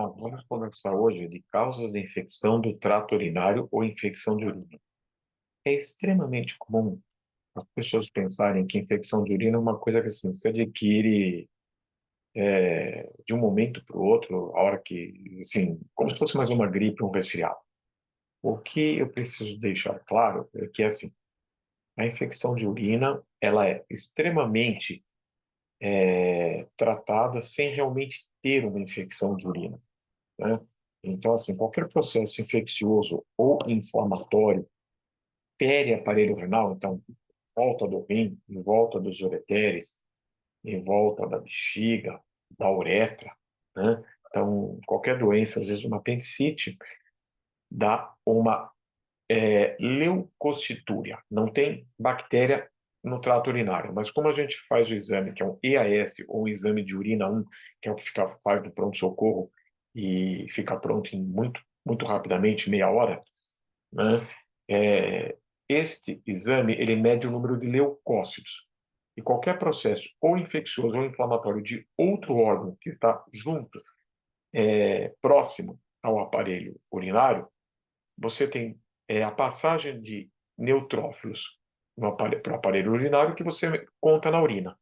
Bom, vamos conversar hoje de causas de infecção do trato urinário ou infecção de urina. É extremamente comum as pessoas pensarem que infecção de urina é uma coisa que assim, se adquire de um momento para o outro, a hora que, assim, como se fosse mais uma gripe, um resfriado. O que eu preciso deixar claro é que, assim, a infecção de urina, ela é extremamente tratada sem realmente ter uma infecção de urina, né? Então, assim, qualquer processo infeccioso ou inflamatório peri-aparelho renal, então, em volta do rim, em volta dos ureteres, em volta da bexiga, da uretra, né? Então, qualquer doença, às vezes uma apendicite, dá uma leucocitúria. Não tem bactéria no trato urinário, mas como a gente faz o exame, que é um EAS, ou um exame de urina 1, que é o que faz do pronto-socorro e fica pronto em muito rapidamente, meia hora, né? Este exame ele mede o número de leucócitos. E qualquer processo ou infeccioso ou inflamatório de outro órgão que está junto, próximo ao aparelho urinário, você tem a passagem de neutrófilos para o aparelho urinário que você conta na urina.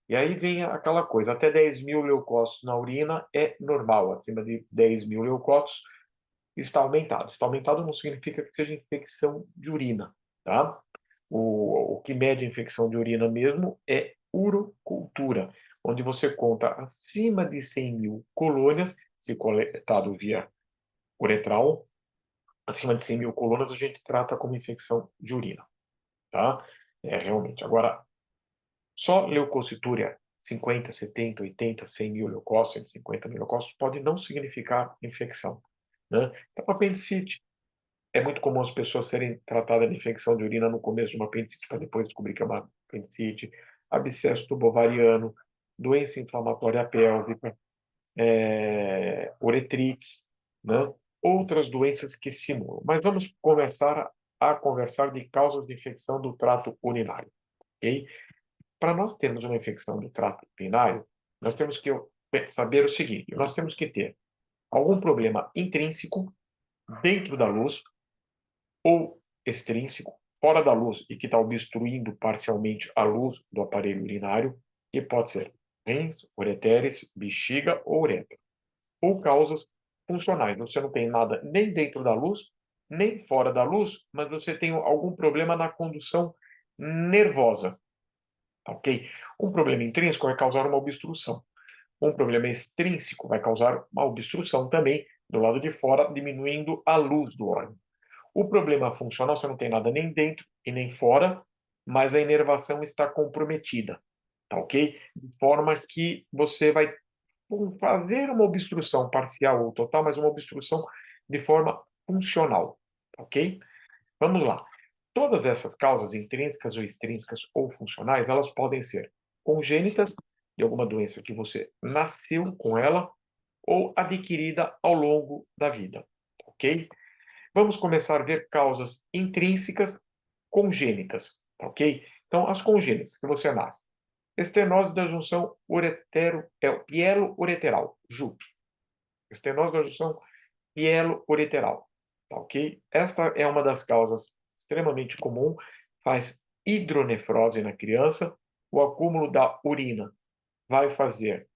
E aí vem aquela coisa, até 10 mil leucócitos na urina é normal, acima de 10 mil leucócitos está aumentado. Está aumentado não significa que seja infecção de urina, tá? O que mede a infecção de urina mesmo é urocultura, onde você conta acima de 100 mil colônias, se coletado via uretral, acima de 100 mil colônias a gente trata como infecção de urina, tá? Realmente. Agora, só leucocitúria, 50, 70, 80, 100 mil leucócitos, 150 mil leucócitos, pode não significar infecção, né? Então, apendicite, é muito comum as pessoas serem tratadas de infecção de urina no começo de uma apendicite, para depois descobrir que é uma apendicite, abscesso tubovariano, doença inflamatória pélvica, uretrites, né? Outras doenças que simulam. Mas vamos começar a conversar de causas de infecção do trato urinário, ok? Para nós termos uma infecção do trato urinário, nós temos que saber o seguinte: nós temos que ter algum problema intrínseco dentro da luz ou extrínseco, fora da luz e que está obstruindo parcialmente a luz do aparelho urinário, que pode ser rins, ureteres, bexiga ou uretra. Ou causas funcionais. Você não tem nada nem dentro da luz, nem fora da luz, mas você tem algum problema na condução nervosa, tá ok? Um problema intrínseco vai causar uma obstrução. Um problema extrínseco vai causar uma obstrução também do lado de fora, diminuindo a luz do órgão. O problema funcional, você não tem nada nem dentro e nem fora, mas a inervação está comprometida, tá ok? De forma que você vai fazer uma obstrução parcial ou total, mas uma obstrução de forma funcional, tá ok? Vamos lá. Todas essas causas intrínsecas ou extrínsecas ou funcionais, elas podem ser congênitas, de alguma doença que você nasceu com ela, ou adquirida ao longo da vida, tá ok? Vamos começar a ver causas intrínsecas congênitas, tá ok? Então, as congênitas que você nasce. Estenose da junção pielo-ureteral, JUP. Estenose da junção pielo-ureteral, tá ok? Esta é uma das causas extremamente comum, faz hidronefrose na criança, o acúmulo da urina vai fazer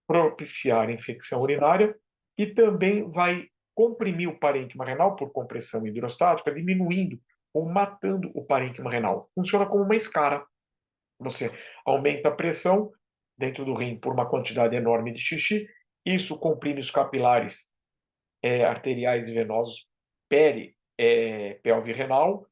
propiciar infecção urinária e também vai comprimir o parênquima renal por compressão hidrostática, diminuindo ou matando o parênquima renal. Funciona como uma escara. Você aumenta a pressão dentro do rim por uma quantidade enorme de xixi, isso comprime os capilares arteriais e venosos pelve renal.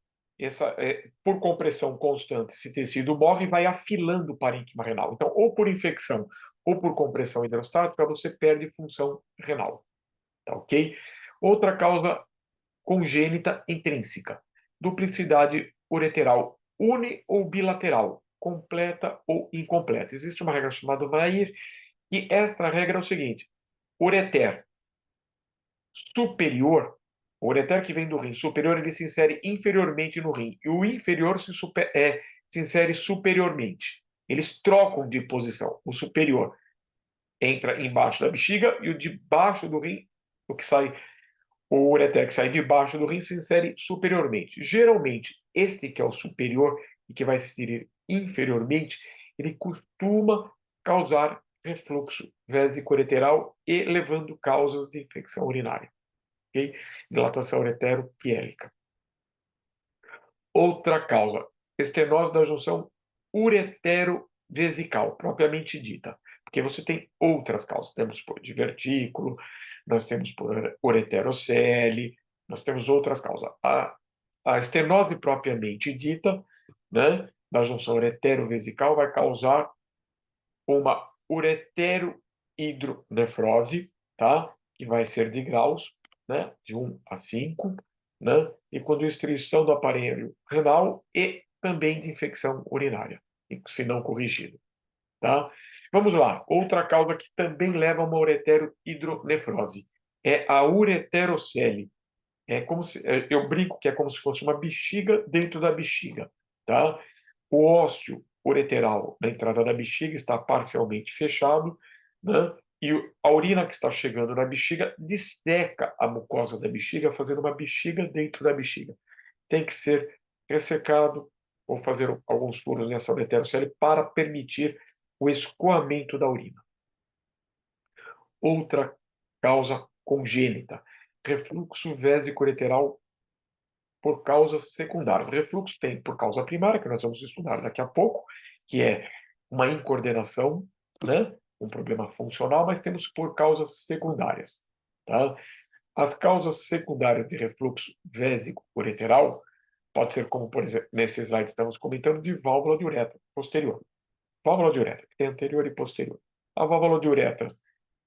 Por compressão constante, esse tecido morre e vai afilando o parênquima renal. Então, ou por infecção ou por compressão hidrostática, você perde função renal. Tá ok? Outra causa congênita intrínseca: duplicidade ureteral uni ou bilateral, completa ou incompleta. Existe uma regra chamada Weyer, e esta regra é o seguinte: ureter superior, o ureter que vem do rim superior, ele se insere inferiormente no rim, e o inferior se insere superiormente. Eles trocam de posição, o superior. entra embaixo da bexiga e o de baixo do rim, o ureter que sai de baixo do rim se insere superiormente. Geralmente, este que é o superior e que vai se inserir inferiormente, ele costuma causar refluxo vésico-ureteral e levando causas de infecção urinária, ok? Dilatação uretero-piélica. Outra causa, estenose da junção uretero-vesical, propriamente dita. Porque você tem outras causas. Temos por divertículo, nós temos por ureterocele, nós temos outras causas. A estenose propriamente dita, né, da junção uretero-vesical vai causar uma ureterohidronefrose, tá? Que vai ser de graus, né? De 1 a 5, né? E com destruição do aparelho renal e também de infecção urinária, se não corrigido, tá? Vamos lá. Outra causa que também leva a uma ureterohidronefrose é a ureterocele. Eu brinco que é como se fosse uma bexiga dentro da bexiga, tá? O ósseo ureteral na entrada da bexiga está parcialmente fechado, né? E a urina que está chegando na bexiga disseca a mucosa da bexiga, fazendo uma bexiga dentro da bexiga. Tem que ser ressecado ou fazer alguns furos nessa ureterocele para permitir o escoamento da urina. Outra causa congênita, refluxo vésico-ureteral por causas secundárias. Refluxo tem por causa primária, que nós vamos estudar daqui a pouco, que é uma incoordenação, né? Um problema funcional, mas temos por causas secundárias. Tá? As causas secundárias de refluxo vésico-ureteral pode ser como, por exemplo, nesse slide estamos comentando, de válvula de uretra posterior. Válvula de uretra, que tem anterior e posterior. A válvula de uretra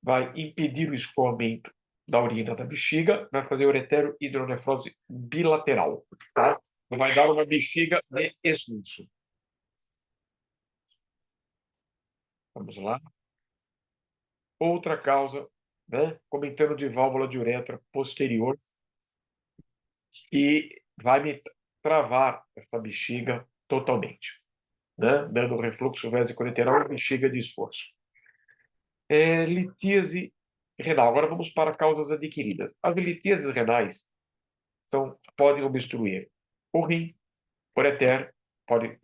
vai impedir o escoamento da urina da bexiga, vai fazer ureterohidronefrose bilateral, tá? Vai dar uma bexiga de expulso. Vamos lá. Outra causa, né? Comentando de válvula de uretra posterior, e vai me travar essa bexiga totalmente, né? Dando refluxo vésico-ureteral e bexiga de esforço. Litíase renal. Agora vamos para causas adquiridas. As litíases renais podem obstruir o rim, o ureter, pode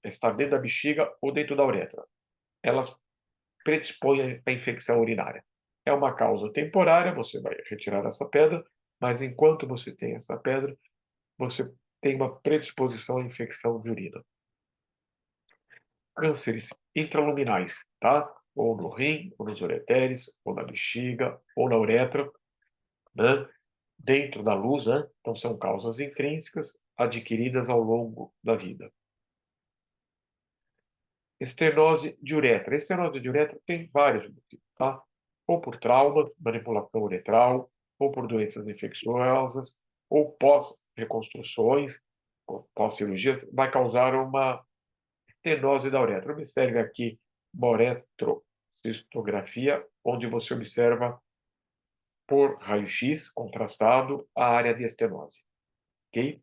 estar dentro da bexiga ou dentro da uretra. Elas predispõem à infecção urinária. É uma causa temporária, você vai retirar essa pedra, mas enquanto você tem essa pedra, você tem uma predisposição à infecção de urina. Cânceres intraluminais, tá? Ou no rim, ou nos ureteres, ou na bexiga, ou na uretra, né? Dentro da luz, né? Então são causas intrínsecas adquiridas ao longo da vida. Estenose de uretra. Estenose de uretra tem vários motivos, tá? Ou por trauma, manipulação uretral, ou por doenças infecciosas, ou pós-reconstruções, pós-cirurgia, vai causar uma estenose da uretra. Observe aqui uma uretrocistografia, onde você observa por raio-x contrastado a área de estenose, ok?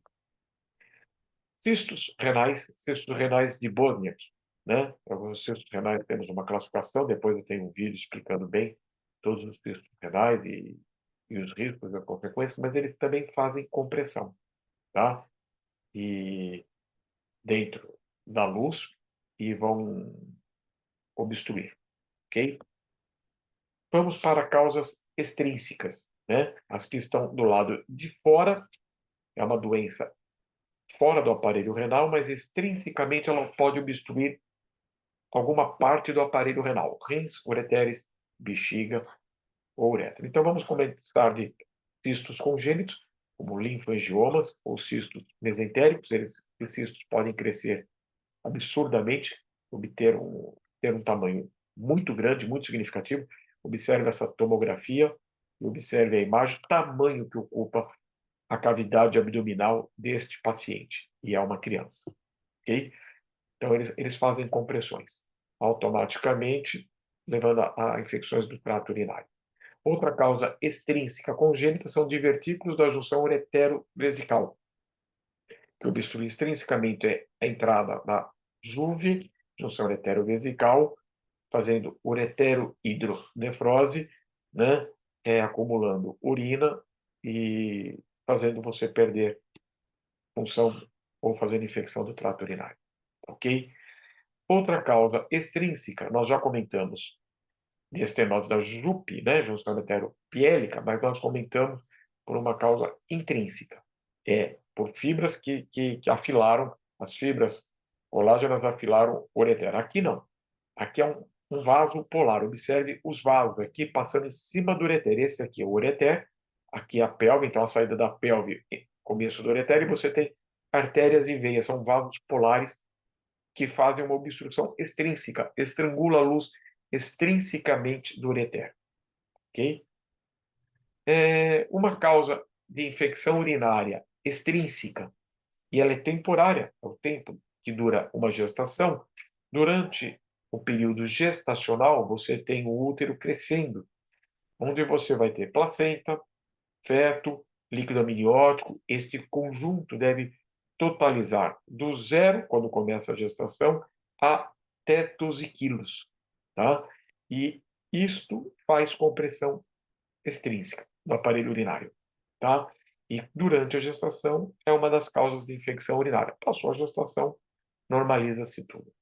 Cistos renais de Bodniak, né? Alguns cistos renais temos uma classificação, depois eu tenho um vídeo explicando bem todos os cistos renais e os riscos e as consequências, mas eles também fazem compressão, tá? E dentro da luz e vão obstruir, ok? Vamos para causas extrínsecas, né? As que estão do lado de fora, é uma doença fora do aparelho renal, mas extrinsecamente ela pode obstruir alguma parte do aparelho renal, rins, ureteres, bexiga ou uretra. Então vamos começar de cistos congênitos, como linfoangiomas ou cistos mesentéricos. Esses cistos podem crescer absurdamente, ter um tamanho muito grande, muito significativo. Observe essa tomografia e observe a imagem, o tamanho que ocupa a cavidade abdominal deste paciente, e é uma criança, ok? Então, eles fazem compressões, automaticamente levando a infecções do trato urinário. Outra causa extrínseca congênita são divertículos da junção uretero-vesical, que obstrui extrinsecamente a entrada da JUV, junção uretero-vesical, fazendo ureterohidronefrose, né? Acumulando urina e fazendo você perder função ou fazendo infecção do trato urinário, ok? Outra causa extrínseca, nós já comentamos de estenose da JUP, né, junção heteropiélica, mas nós comentamos por uma causa intrínseca, por fibras que afilaram, as fibras colágenas afilaram o ureter. Aqui não, aqui é um vaso polar, observe os vasos aqui passando em cima do ureter, esse aqui é o ureter, aqui é a pelve, então a saída da pelve, começo do ureter, e você tem artérias e veias, são vasos polares que fazem uma obstrução extrínseca, estrangula a luz extrinsecamente do ureter, ok? Uma causa de infecção urinária extrínseca, e ela é temporária, é o tempo que dura uma gestação. Durante o período gestacional, você tem o útero crescendo, onde você vai ter placenta, feto, líquido amniótico. Este conjunto deve totalizar do zero, quando começa a gestação, até 12 quilos, tá? E isto faz compressão extrínseca no aparelho urinário, tá? E durante a gestação é uma das causas de infecção urinária. Passou a gestação, normaliza-se tudo,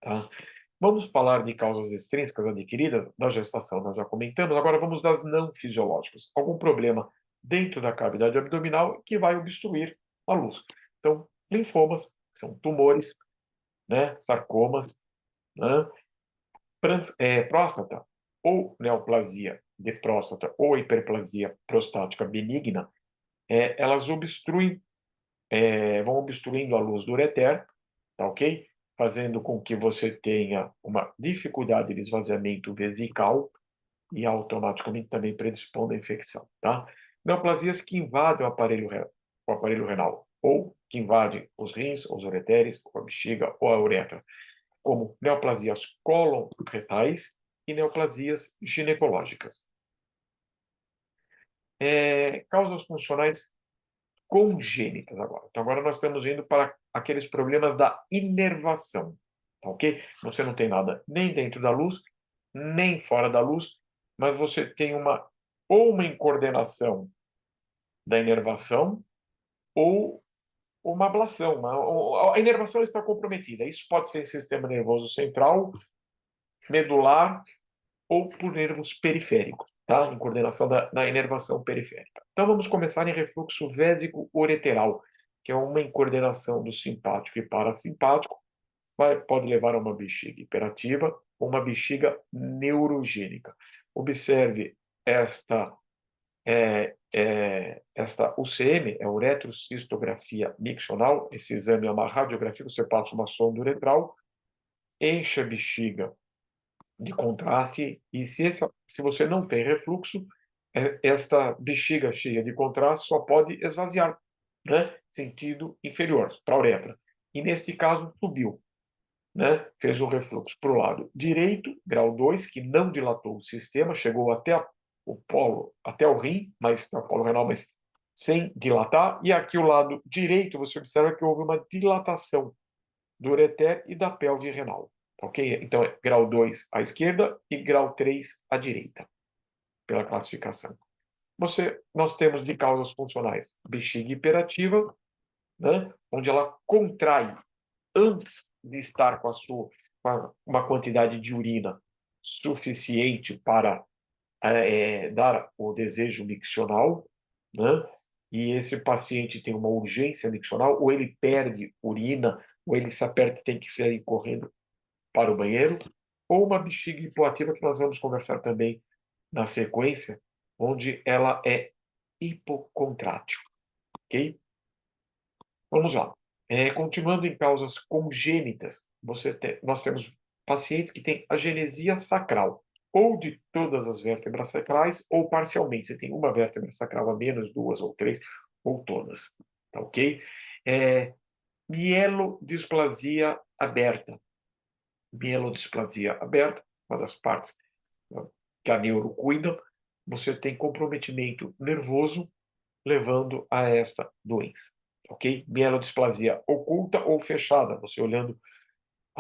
tá? Vamos falar de causas extrínsecas adquiridas da gestação, nós já comentamos. Agora vamos das não fisiológicas. Algum problema dentro da cavidade abdominal que vai obstruir a luz. Então, linfomas, que são tumores, né? Sarcomas, né? Próstata, ou neoplasia de próstata, ou hiperplasia prostática benigna, elas obstruem, vão obstruindo a luz do ureter, tá ok? Fazendo com que você tenha uma dificuldade de esvaziamento vesical e automaticamente também predispondo à infecção, tá? Neoplasias que invadem o aparelho renal, ou que invadem os rins, os ureteres, ou a bexiga, ou a uretra, como neoplasias colon-retais e neoplasias ginecológicas. Causas funcionais congênitas agora. Então, agora nós estamos indo para aqueles problemas da inervação, tá ok? Você não tem nada nem dentro da luz, nem fora da luz, mas você tem ou uma incoordenação da inervação ou uma ablação. A inervação está comprometida. Isso pode ser em sistema nervoso central, medular ou por nervos periféricos, tá? Em coordenação da inervação periférica. Então vamos começar em refluxo vésico-ureteral, que é uma incoordenação do simpático e parasimpático, pode levar a uma bexiga hiperativa ou uma bexiga neurogênica. Observe esta UCM, é uretrocistografia miccional. Esse exame é uma radiografia, você passa uma sonda uretral, enche a bexiga de contraste, e se você não tem refluxo, esta bexiga cheia de contraste só pode esvaziar, né? Sentido inferior, para a uretra. E neste caso, subiu, né? Fez o refluxo para o lado direito, grau 2, que não dilatou o sistema, chegou até o polo, até o rim, mas o polo renal, mas sem dilatar. E aqui o lado direito, você observa que houve uma dilatação do ureter e da pelve renal. Ok? Então, é grau 2 à esquerda e grau 3 à direita, pela classificação. Nós temos de causas funcionais bexiga hiperativa, né, onde ela contrai antes de estar com uma quantidade de urina suficiente para dar o desejo miccional, né? E esse paciente tem uma urgência miccional, ou ele perde urina, ou ele se aperta e tem que sair correndo para o banheiro, ou uma bexiga hipoativa, que nós vamos conversar também na sequência, onde ela é hipocontrátil, ok? Vamos lá. Continuando em causas congênitas, nós temos pacientes que têm agenesia sacral, ou de todas as vértebras sacrais, ou parcialmente. Você tem uma vértebra sacral a menos, duas ou três, ou todas, tá ok? Mielodisplasia aberta. Mielodisplasia aberta, uma das partes que a neuro cuida, você tem comprometimento nervoso levando a esta doença, ok? Mielodisplasia oculta ou fechada, você olhando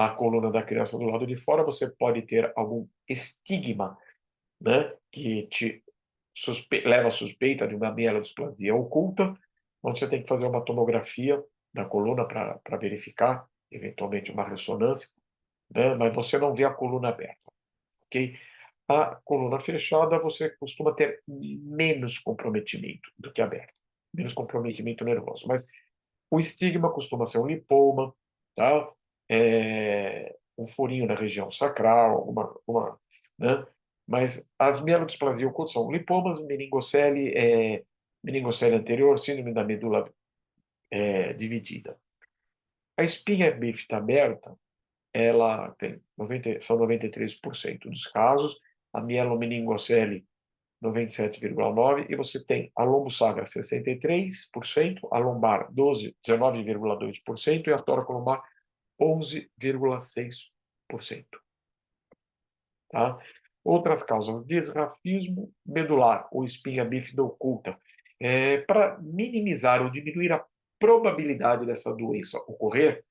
a coluna da criança do lado de fora, você pode ter algum estigma, né, que te leva a suspeita de uma mielodisplasia oculta, onde você tem que fazer uma tomografia da coluna para verificar, eventualmente uma ressonância, né, mas você não vê a coluna aberta, ok? A coluna fechada, você costuma ter menos comprometimento do que aberta, menos comprometimento nervoso, mas o estigma costuma ser um lipoma, tá? Um furinho na região sacral, né? Mas as mielodisplasias ocultas são lipomas, meningocele anterior, síndrome da medula dividida. A espinha bífida aberta, ela tem são 93% dos casos, a mielomeningocele 97,9%, e você tem a lombo-sagra 63%, a lombar 19,2% e a toracolombar 11,6%. Tá? Outras causas: desrafismo medular ou espinha bífida oculta. Para minimizar ou diminuir a probabilidade dessa doença ocorrer,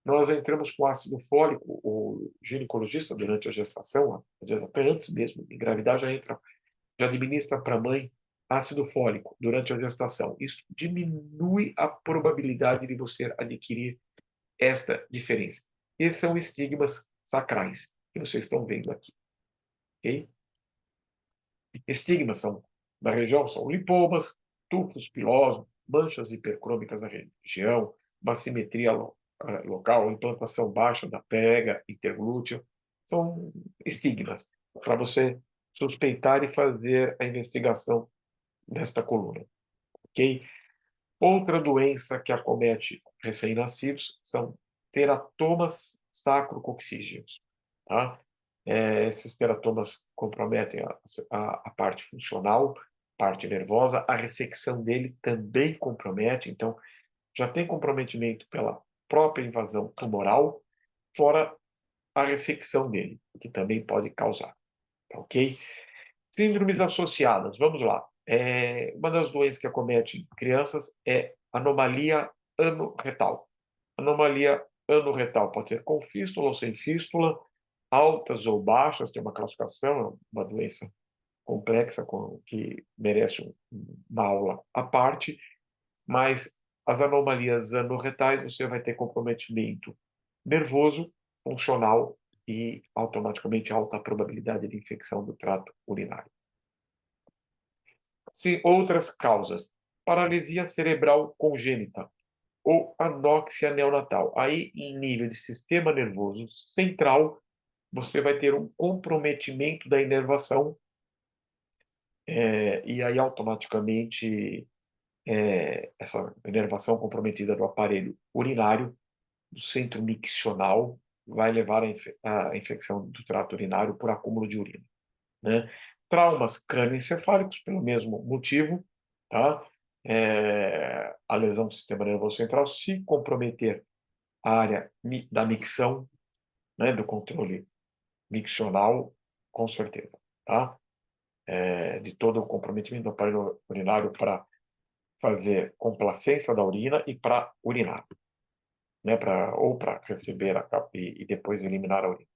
nós entramos com ácido fólico. O ginecologista, durante a gestação, às vezes até antes mesmo de engravidar, já administra para a mãe ácido fólico durante a gestação. Isso diminui a probabilidade de você adquirir esta diferença. Esses são estigmas sacrais que vocês estão vendo aqui. Okay? Estigmas da região são lipomas, tufos pilosos, manchas hipercrômicas na região, uma simetria local, implantação baixa da pega interglútea. São estigmas para você suspeitar e fazer a investigação desta coluna, ok? Outra doença que acomete recém-nascidos são teratomas sacrococcígeos, tá? Esses teratomas comprometem a parte funcional, parte nervosa, a ressecção dele também compromete, então já tem comprometimento pela própria invasão tumoral, fora a ressecção dele, que também pode causar, tá ok? Síndromes associadas, vamos lá. Uma das doenças que acomete crianças é anomalia anorretal. Anomalia anorretal pode ser com fístula ou sem fístula, altas ou baixas, tem uma classificação, uma doença complexa que merece uma aula à parte, mas as anomalias anorretais você vai ter comprometimento nervoso, funcional e automaticamente alta probabilidade de infecção do trato urinário. Sim, outras causas: paralisia cerebral congênita ou anóxia neonatal. Aí, em nível de sistema nervoso central, você vai ter um comprometimento da inervação, e aí automaticamente essa inervação comprometida do aparelho urinário, do centro miccional, vai levar à infecção do trato urinário por acúmulo de urina, né? Traumas crânioencefálicos, pelo mesmo motivo, tá? A lesão do sistema nervoso central, se comprometer a área da micção, né, do controle miccional, com certeza, tá? De todo o comprometimento do aparelho urinário para fazer complacência da urina e para urinar, né, ou para receber e depois eliminar a urina.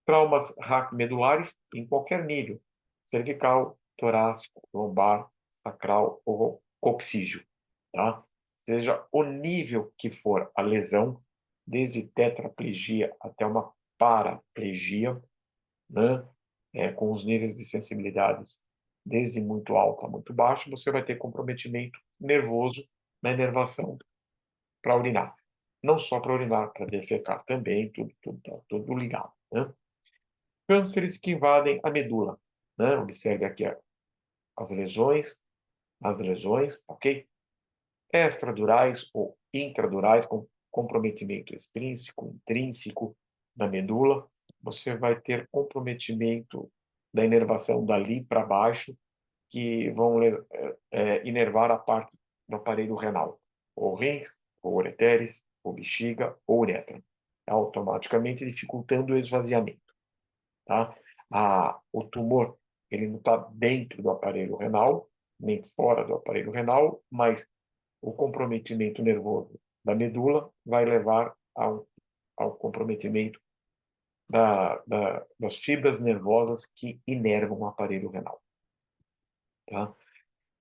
Traumas raquimedulares em qualquer nível: cervical, torácico, lombar, sacral ou coxígeo, tá? Seja o nível que for a lesão, desde tetraplegia até uma paraplegia, né? Com os níveis de sensibilidades desde muito alto a muito baixo, você vai ter comprometimento nervoso na inervação para urinar. Não só para urinar, para defecar também, tudo ligado, né? Cânceres que invadem a medula, né? Observe aqui as lesões, ok? Extradurais ou intradurais, com comprometimento extrínseco, intrínseco da medula. Você vai ter comprometimento da inervação dali para baixo, que vão inervar a parte do aparelho renal, ou rins, ou ureteres, ou bexiga, ou uretra, automaticamente dificultando o esvaziamento, tá? O tumor, ele não está dentro do aparelho renal, nem fora do aparelho renal, mas o comprometimento nervoso da medula vai levar a um ao comprometimento das fibras nervosas que inervam o aparelho renal. Tá?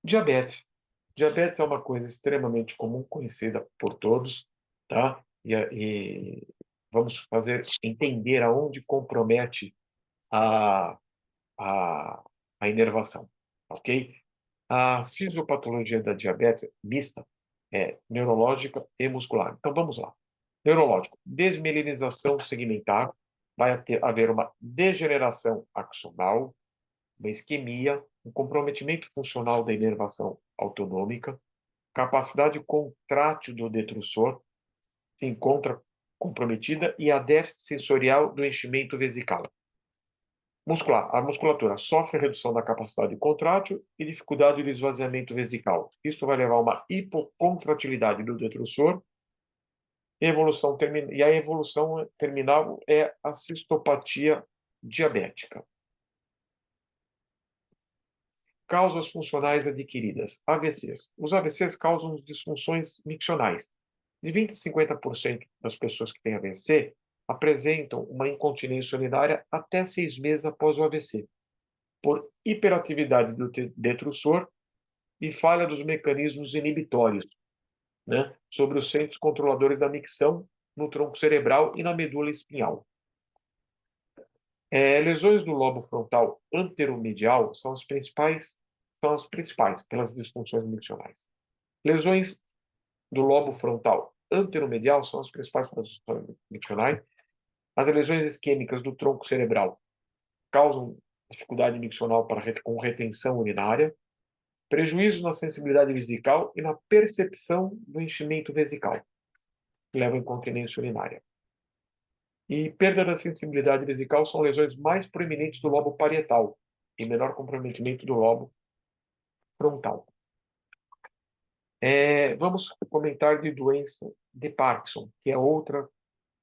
Diabetes. Diabetes é uma coisa extremamente comum, conhecida por todos, tá? E vamos entender aonde compromete a, a, a inervação, ok? A fisiopatologia da diabetes mista é neurológica e muscular. Então, vamos lá. Neurológico, desmielinização segmentar, haver uma degeneração axonal, uma isquemia, um comprometimento funcional da inervação autonômica, capacidade contrátil do detrusor se encontra comprometida e a déficit sensorial do enchimento vesical. Muscular. A musculatura sofre redução da capacidade contrátil e dificuldade de esvaziamento vesical. Isto vai levar a uma hipocontratilidade do detrusor. E a evolução terminal é a cistopatia diabética. Causas funcionais adquiridas. AVCs. Os AVCs causam disfunções miccionais. De 20% a 50% das pessoas que têm AVC apresentam uma incontinência urinária até 6 meses após o AVC, por hiperatividade do detrusor e falha dos mecanismos inibitórios, né, sobre os centros controladores da micção no tronco cerebral e na medula espinhal. Lesões do lobo frontal anteromedial são as principais pelas disfunções miccionais. Lesões do lobo frontal anteromedial são as principais pelas disfunções miccionais. As lesões isquêmicas do tronco cerebral causam dificuldade miccional com retenção urinária, prejuízo na sensibilidade vesical e na percepção do enchimento vesical, que leva à incontinência urinária. E perda da sensibilidade vesical são lesões mais proeminentes do lobo parietal e menor comprometimento do lobo frontal. Vamos comentar de doença de Parkinson, que é outra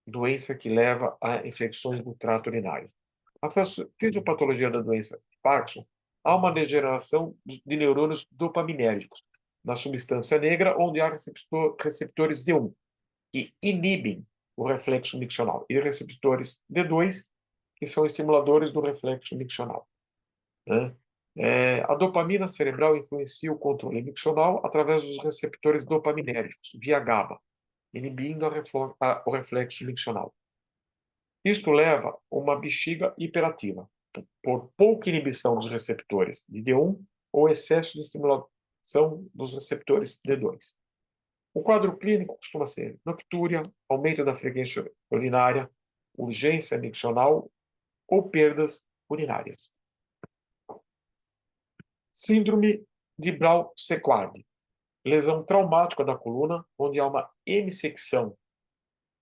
doença que leva a infecções do trato urinário. A fisiopatologia da doença de Parkinson há uma degeneração de neurônios dopaminérgicos na substância negra, onde há receptores D1, que inibem o reflexo miccional, e receptores D2, que são estimuladores do reflexo miccional. Né? A dopamina cerebral influencia o controle miccional através dos receptores dopaminérgicos, via GABA, inibindo o reflexo miccional. Isto leva a uma bexiga hiperativa, por pouca inibição dos receptores de D1 ou excesso de estimulação dos receptores D2. O quadro clínico costuma ser noctúria, aumento da frequência urinária, urgência miccional ou perdas urinárias. Síndrome de Brown-Séquard, lesão traumática da coluna, onde há uma hemissecção,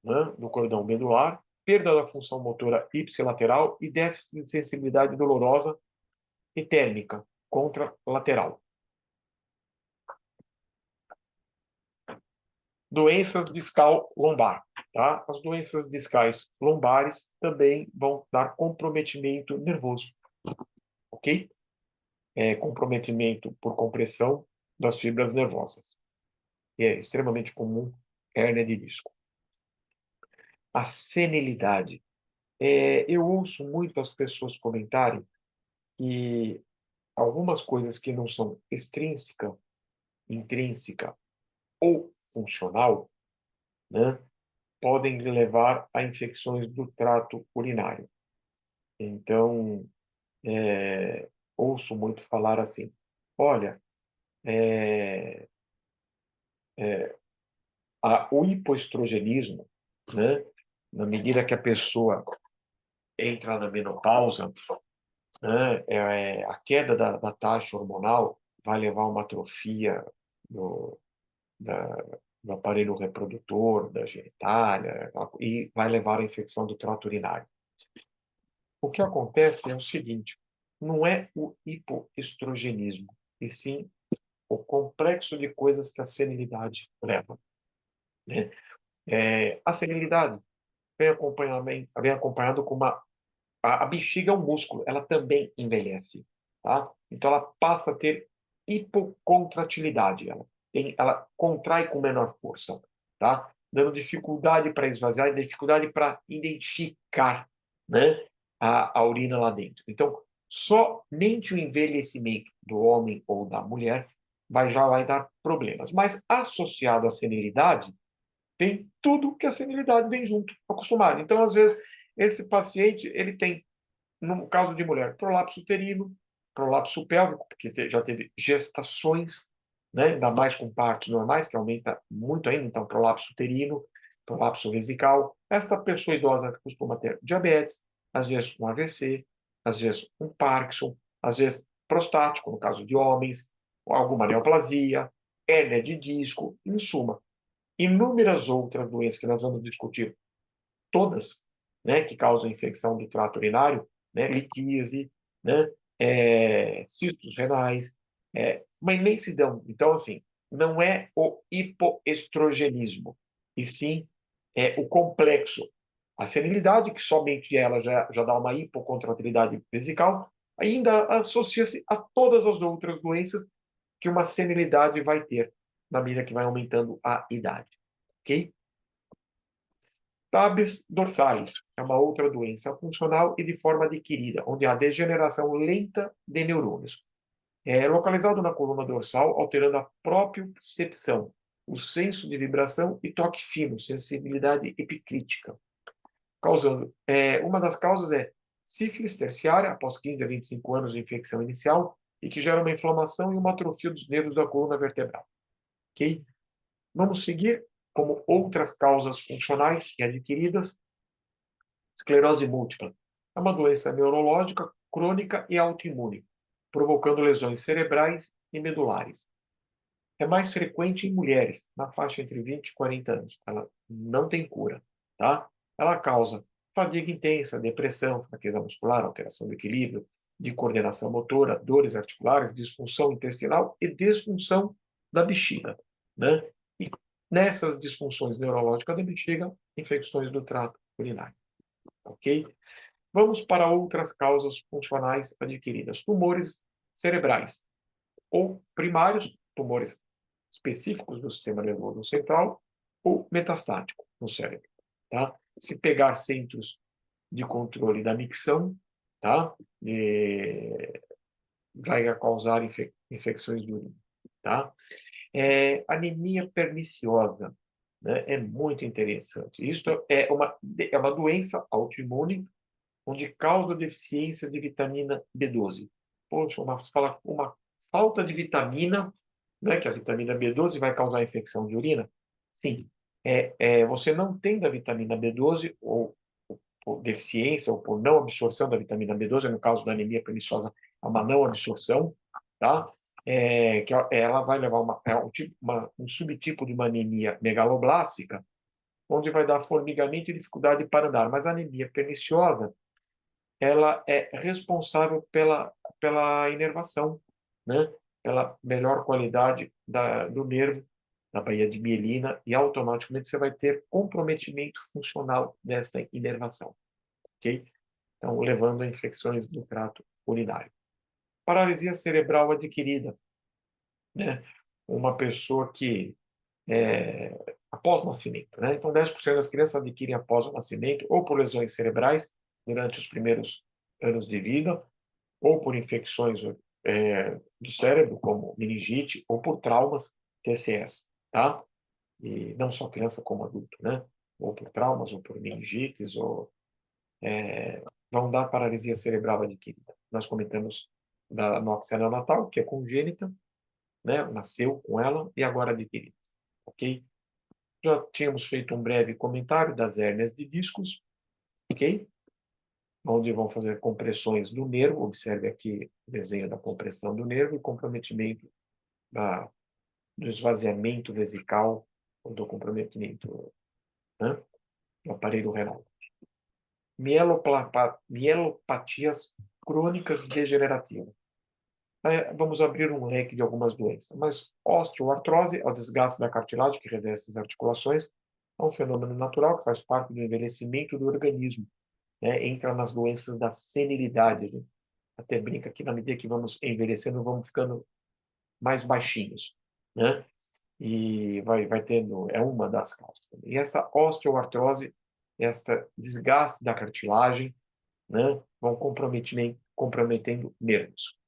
né, do cordão medular, perda da função motora ipsilateral e déficit de sensibilidade dolorosa e térmica contralateral. Doenças discal lombar. Tá? As doenças discais lombares também vão dar comprometimento nervoso. Ok? Comprometimento por compressão das fibras nervosas. E é extremamente comum hérnia de disco. A senilidade. Eu ouço muitas pessoas comentarem que algumas coisas que não são extrínseca, intrínseca ou funcional, né, podem levar a infecções do trato urinário. Então, ouço muito falar assim, olha, o hipoestrogenismo, né, na medida que a pessoa entra na menopausa, né, a queda da taxa hormonal vai levar a uma atrofia da, do aparelho reprodutor, da genitália, e vai levar à infecção do trato urinário. O que acontece é o seguinte, não é o hipoestrogenismo, e sim o complexo de coisas que a senilidade leva. Né? A senilidade vem acompanhado com a bexiga é um músculo, ela também envelhece. Tá? Então, ela passa a ter hipocontratilidade. Ela contrai com menor força. Tá? dando dificuldade para esvaziar, dificuldade para identificar, né, a urina lá dentro. Então, somente o envelhecimento do homem ou da mulher já vai dar problemas. Mas associado à senilidade, tem tudo que a senilidade vem junto, acostumado. Então, às vezes, esse paciente, ele tem, no caso de mulher, prolapso uterino, prolapso pélvico, porque já teve gestações, né, ainda mais com partos normais, que aumenta muito ainda, então prolapso uterino, prolapso vesical. Esta pessoa idosa costuma ter diabetes, às vezes um AVC, às vezes um Parkinson, às vezes prostático, no caso de homens, alguma neoplasia, hérnia de disco, em suma, inúmeras outras doenças que nós vamos discutir, todas, né, que causam infecção do trato urinário, né, litíase, né, cistos renais, uma imensidão. Então, assim, não é o hipoestrogenismo, e sim o complexo. A senilidade, que somente ela já dá uma hipocontratilidade vesical, ainda associa-se a todas as outras doenças que uma senilidade vai ter na medida que vai aumentando a idade. Ok? Tabes dorsalis é uma outra doença funcional e de forma adquirida, onde há degeneração lenta de neurônios. É localizado na coluna dorsal, alterando a propriocepção, o senso de vibração e toque fino, sensibilidade epicrítica. Causando, uma das causas é sífilis terciária, após 15 a 25 anos de infecção inicial, e que gera uma inflamação e uma atrofia dos nervos da coluna vertebral. Ok? Vamos seguir como outras causas funcionais e adquiridas. Esclerose múltipla é uma doença neurológica crônica e autoimune, provocando lesões cerebrais e medulares. É mais frequente em mulheres, na faixa entre 20 e 40 anos. Ela não tem cura, tá? Ela causa fadiga intensa, depressão, fraqueza muscular, alteração do equilíbrio, de coordenação motora, dores articulares, disfunção intestinal e disfunção da bexiga, né? E nessas disfunções neurológicas da bexiga, infecções do trato urinário, ok? Vamos para outras causas funcionais adquiridas. Tumores cerebrais ou primários, tumores específicos do sistema nervoso central, ou metastático no cérebro. Tá? Se pegar centros de controle da micção, tá? Vai causar infecções de urina. Tá? Anemia perniciosa, né? É muito interessante. Isso é uma doença autoimune onde causa deficiência de vitamina B12. Poxa, uma falta de vitamina, né, que a vitamina B12 vai causar infecção de urina? Sim. Você não tem da vitamina B12, ou por deficiência, ou por não absorção da vitamina B12, no caso da anemia perniciosa, é uma não absorção, tá? Que ela vai levar um subtipo de uma anemia megaloblástica, onde vai dar formigamento e dificuldade para andar. Mas a anemia perniciosa, ela é responsável pela inervação, né? Pela melhor qualidade do nervo, da baía de mielina, e automaticamente você vai ter comprometimento funcional desta inervação, ok? Então, levando a infecções do trato urinário. Paralisia cerebral adquirida, né? Uma pessoa que, após o nascimento, né? Então, 10% das crianças adquirem após o nascimento, ou por lesões cerebrais, durante os primeiros anos de vida, ou por infecções do cérebro, como meningite, ou por traumas TCS, tá? E não só criança como adulto, né? Ou por traumas, ou por meningites, ou vão dar paralisia cerebral adquirida. Nós comentamos da anóxia neonatal, que é congênita, né? Nasceu com ela e agora adquirida, ok? Já tínhamos feito um breve comentário das hérnias de discos, ok? Onde vão fazer compressões do nervo, observe aqui o desenho da compressão do nervo e comprometimento do esvaziamento vesical ou do comprometimento, né, do aparelho renal. Mielopatias crônicas degenerativas. Vamos abrir um leque de algumas doenças, mas osteoartrose é o desgaste da cartilagem que reveste as articulações, é um fenômeno natural que faz parte do envelhecimento do organismo, né? Entra nas doenças da senilidade. A gente até brinca que na medida que vamos envelhecendo, vamos ficando mais baixinhos, né? e vai tendo, é uma das causas também. E essa osteoartrose, esta desgaste da cartilagem, né, vão comprometendo nervos,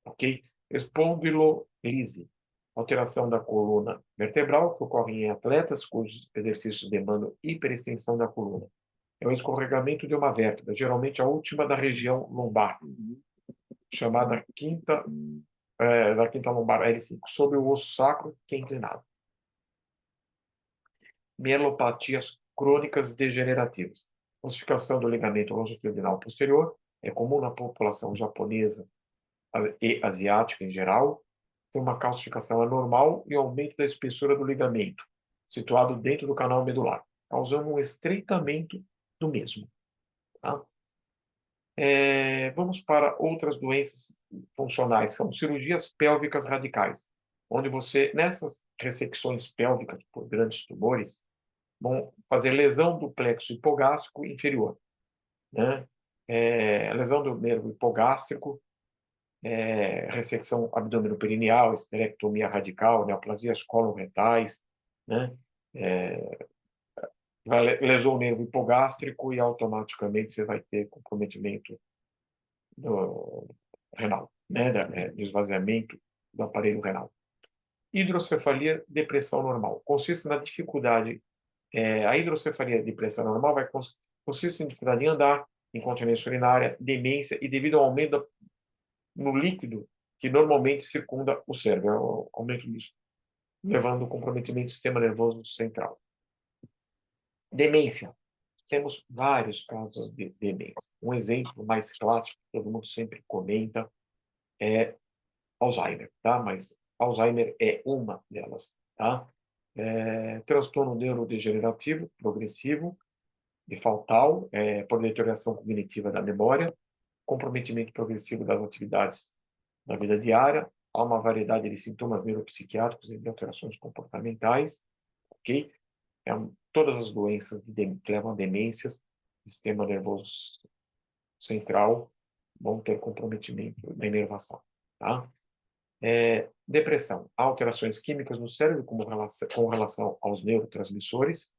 ok? Espondilolise, alteração da coluna vertebral que ocorre em atletas cujos exercícios demandam hiperextensão da coluna. É o escorregamento de uma vértebra, geralmente a última da região lombar, chamada da quinta lombar L5, sobre o osso sacro, que é inclinado. Mielopatias crônicas degenerativas. Ossificação do ligamento longitudinal posterior é comum na população japonesa e asiática em geral. Tem uma calcificação anormal e aumento da espessura do ligamento, situado dentro do canal medular, causando um estreitamento do mesmo. Tá? Vamos para outras doenças funcionais, são cirurgias pélvicas radicais, onde você, nessas ressecções pélvicas por grandes tumores, vão fazer lesão do plexo hipogástrico inferior, né? Lesão do nervo hipogástrico, ressecção abdominoperineal, esterectomia radical, neoplasias coloretais, né? Lesou o nervo hipogástrico e automaticamente você vai ter comprometimento do renal, né? De esvaziamento do aparelho renal. Hidrocefalia, depressão normal. Consiste na dificuldade a hidrocefalia de pressão normal consiste em dificuldade em andar, incontinência urinária, demência e devido ao aumento no líquido que normalmente circunda o cérebro, é o aumento disso, levando ao comprometimento do sistema nervoso central. Demência. Temos vários casos de demência. Um exemplo mais clássico, que todo mundo sempre comenta, é Alzheimer, tá? Mas Alzheimer é uma delas, tá? Transtorno neurodegenerativo progressivo, de Faltal, por deterioração cognitiva da memória, comprometimento progressivo das atividades da vida diária, há uma variedade de sintomas neuropsiquiátricos e de alterações comportamentais, ok? Todas as doenças que levam a demências, sistema nervoso central, vão ter comprometimento da inervação, tá? Depressão, há alterações químicas no cérebro com relação aos neurotransmissores,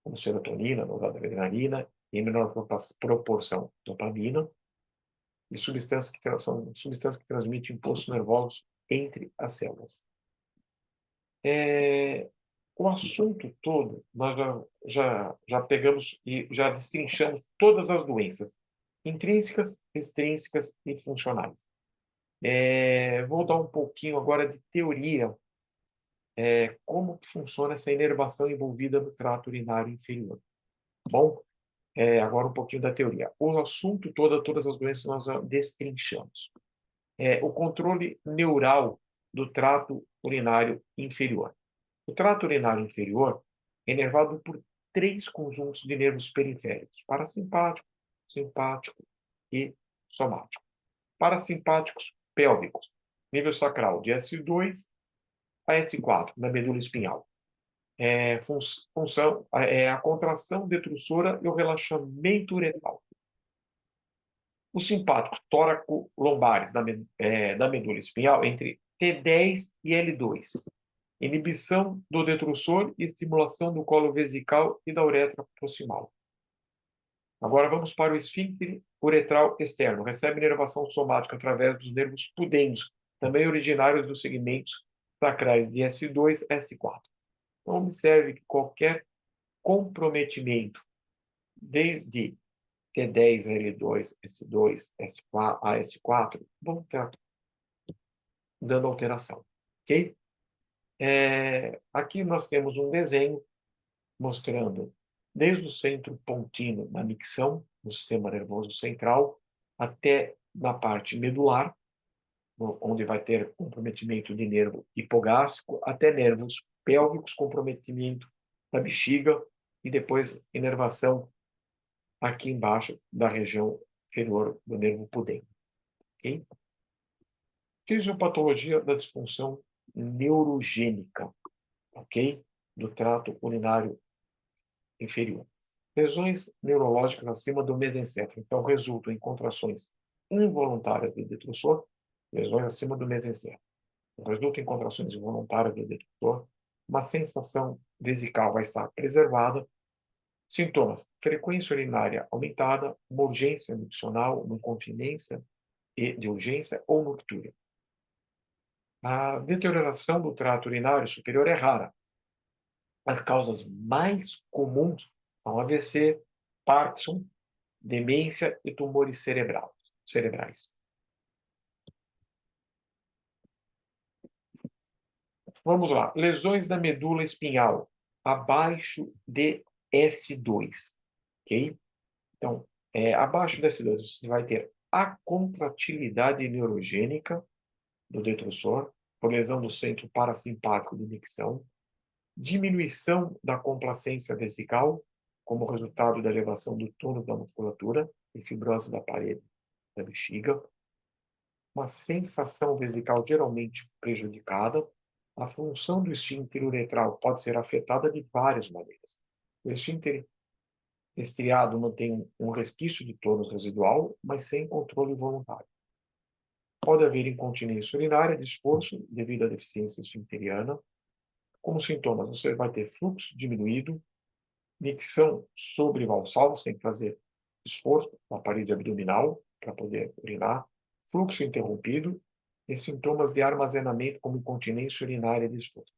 como serotonina, noradrenalina, em menor proporção dopamina, e são substâncias que transmitem impulsos nervosos entre as células. O assunto todo, nós já pegamos e já destrinchamos todas as doenças, intrínsecas, extrínsecas e funcionais. Vou dar um pouquinho agora de teoria, como funciona essa inervação envolvida no trato urinário inferior. Bom, agora um pouquinho da teoria. O assunto todo, todas as doenças nós destrinchamos. O controle neural do trato urinário inferior. O trato urinário inferior é inervado por 3 conjuntos de nervos periféricos: parasimpático, simpático e somático. Parasimpáticos pélvicos, nível sacral de S2 a S4, na medula espinhal. Função a contração detrusora e o relaxamento uretral. Os simpáticos tóraco-lombares da medula espinhal entre T10 e L2. Inibição do detrusor e estimulação do colo vesical e da uretra proximal. Agora vamos para o esfíncter uretral externo. Recebe inervação somática através dos nervos pudendos, também originários dos segmentos sacrais de S2 a S4. Então, observe que qualquer comprometimento, desde T10, L2, S2, S4, a S4, vão estar dando alteração. Ok? Aqui nós temos um desenho mostrando desde o centro pontino da micção, no sistema nervoso central, até na parte medular, onde vai ter comprometimento de nervo hipogástrico, até nervos pélvicos, comprometimento da bexiga e depois inervação aqui embaixo da região inferior do nervo pudendo. Okay? Fisiopatologia da disfunção neurogênica, ok? Do trato urinário inferior. Lesões neurológicas acima do mesencéfalo, então resultam em contrações involuntárias do detrusor, lesões acima do mesencéfalo. Resultam em contrações involuntárias do detrusor, uma sensação vesical vai estar preservada. Sintomas: frequência urinária aumentada, uma urgência miccional, uma incontinência de urgência ou noctúria. A deterioração do trato urinário superior é rara. As causas mais comuns são AVC, Parkinson, demência e tumores cerebrais. Vamos lá. Lesões da medula espinhal abaixo de S2, ok? Então, abaixo de S2, você vai ter a contratilidade neurogênica do detrusor, por lesão do centro parasimpático de micção, diminuição da complacência vesical, como resultado da elevação do tônus da musculatura e fibrose da parede da bexiga, uma sensação vesical geralmente prejudicada, a função do esfíncter uretral pode ser afetada de várias maneiras. O esfíncter estriado mantém um resquício de tônus residual, mas sem controle voluntário. Pode haver incontinência urinária de esforço devido à deficiência esfincteriana. Como sintomas, você vai ter fluxo diminuído, micção sobrevalsal, você tem que fazer esforço na parede abdominal para poder urinar, fluxo interrompido e sintomas de armazenamento como incontinência urinária de esforço.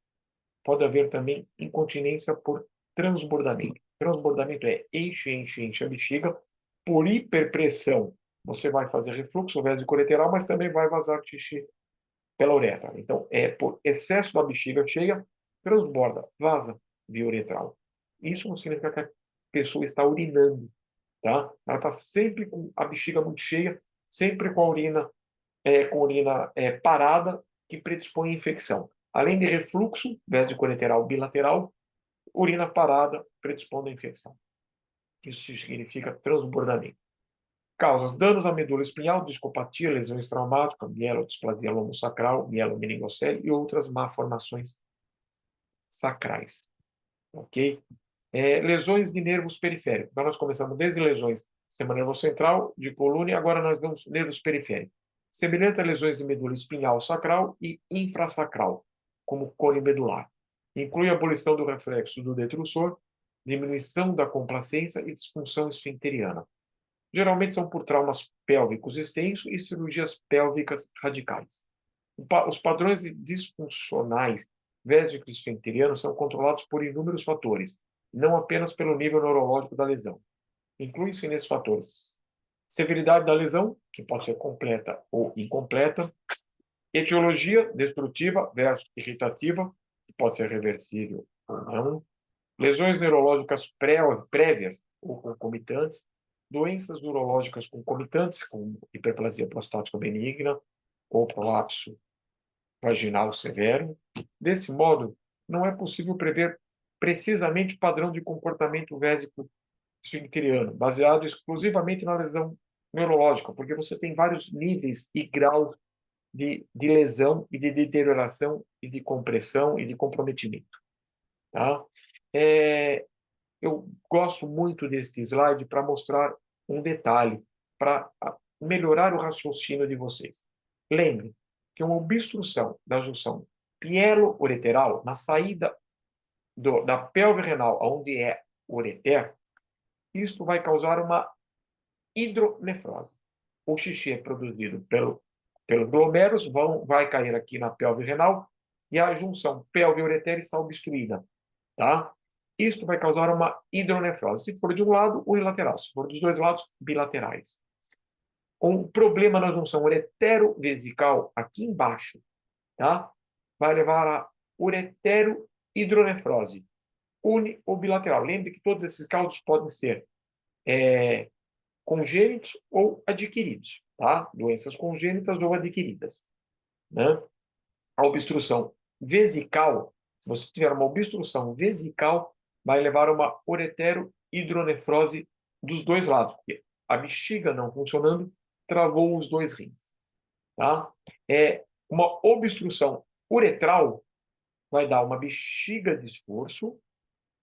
Pode haver também incontinência por transbordamento. Transbordamento é enche a bexiga. Por hiperpressão, você vai fazer refluxo vesicolateral, mas também vai vazar xixi pela uretra. Então, por excesso da bexiga cheia, transborda, vaza via uretral. Isso não significa que a pessoa está urinando, tá? Ela está sempre com a bexiga muito cheia, sempre com a urina, parada, que predispõe à infecção. Além de refluxo vesicolateral bilateral, urina parada predispondo à infecção. Isso significa transbordamento. Causas: danos à medula espinhal, discopatia, lesões traumáticas, mielodisplasia lombosacral, mielomeningocele e outras malformações sacrais. Ok? Lesões de nervos periféricos. Então, nós começamos desde lesões do sistema nervoso central, de coluna, e agora nós vemos nervos periféricos. Semelhante a lesões de medula espinhal sacral e infrasacral, como cone medular. Inclui a abolição do reflexo do detrusor, diminuição da complacência e disfunção esfincteriana. Geralmente são por traumas pélvicos extensos e cirurgias pélvicas radicais. Os padrões disfuncionais vésicos esfincterianos são controlados por inúmeros fatores, não apenas pelo nível neurológico da lesão. Inclui-se nesses fatores severidade da lesão, que pode ser completa ou incompleta, etiologia destrutiva versus irritativa, que pode ser reversível ou não, lesões neurológicas prévias ou concomitantes, doenças neurológicas concomitantes, como hiperplasia prostática benigna ou prolapso vaginal severo. Desse modo, não é possível prever precisamente o padrão de comportamento vésico esfincteriano, baseado exclusivamente na lesão neurológica, porque você tem vários níveis e graus de lesão e de deterioração e de compressão e de comprometimento. Tá? Eu gosto muito deste slide para mostrar um detalhe, para melhorar o raciocínio de vocês. Lembre que uma obstrução da junção pielo-ureteral, na saída da pelve renal, onde é o ureter, isto vai causar uma hidronefrose. O xixi é produzido pelo glomérulos, vai cair aqui na pelve renal, e a junção pelve-ureter está obstruída. Tá? Isto vai causar uma hidronefrose. Se for de um lado, unilateral. Se for dos dois lados, bilaterais. Um problema na junção uretero-vesical, aqui embaixo, tá? Vai levar a uretero-hidronefrose, uni ou bilateral. Lembre que todos esses casos podem ser congênitos ou adquiridos, tá? Doenças congênitas ou adquiridas, né? A obstrução vesical, se você tiver uma obstrução vesical, vai levar a uma uretero-hidronefrose dos dois lados, porque a bexiga não funcionando travou os dois rins. Tá? Uma obstrução uretral vai dar uma bexiga de esforço,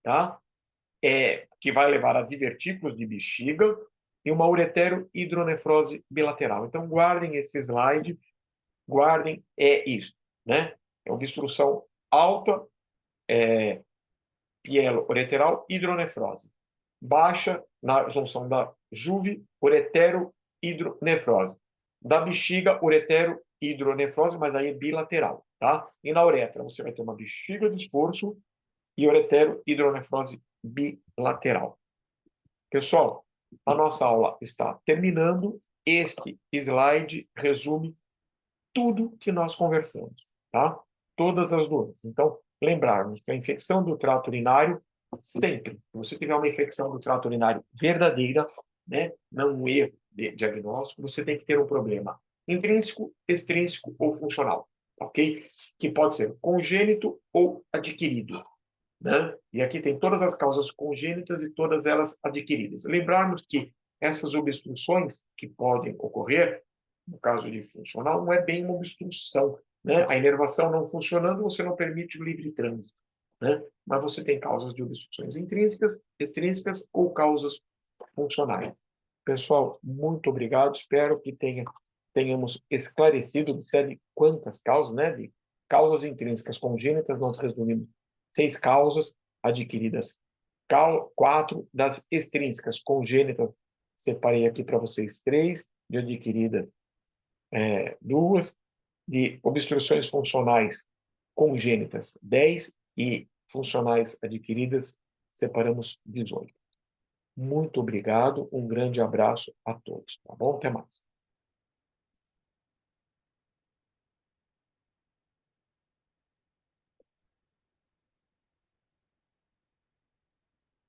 tá? Que vai levar a divertículos de bexiga e uma uretero-hidronefrose bilateral. Então, guardem esse slide, guardem isso, né? É obstrução alta, pielo-ureteral, hidronefrose. Baixa na junção da juve, uretero, hidronefrose. Da bexiga, uretero, hidronefrose, mas aí é bilateral, tá? E na uretra, você vai ter uma bexiga de esforço e uretero, hidronefrose bilateral. Pessoal, a nossa aula está terminando. Este slide resume tudo que nós conversamos, tá? Todas as doenças. Então, lembrarmos que a infecção do trato urinário, sempre, se você tiver uma infecção do trato urinário verdadeira, né, não um erro de diagnóstico, você tem que ter um problema intrínseco, extrínseco ou funcional, ok? Que pode ser congênito ou adquirido, né? E aqui tem todas as causas congênitas e todas elas adquiridas. Lembrarmos que essas obstruções que podem ocorrer, no caso de funcional, não é bem uma obstrução, né? A inervação não funcionando, você não permite o livre trânsito, né? Mas você tem causas de obstruções intrínsecas, extrínsecas ou causas funcionais. Pessoal, muito obrigado. Espero que tenhamos esclarecido, observe quantas causas, né? De causas intrínsecas congênitas, nós resumimos 6 causas adquiridas, 4 das extrínsecas congênitas, separei aqui para vocês 3, de adquiridas 2, de obstruções funcionais congênitas 10 e funcionais adquiridas separamos 18. Muito obrigado, um grande abraço a todos, tá bom? Até mais.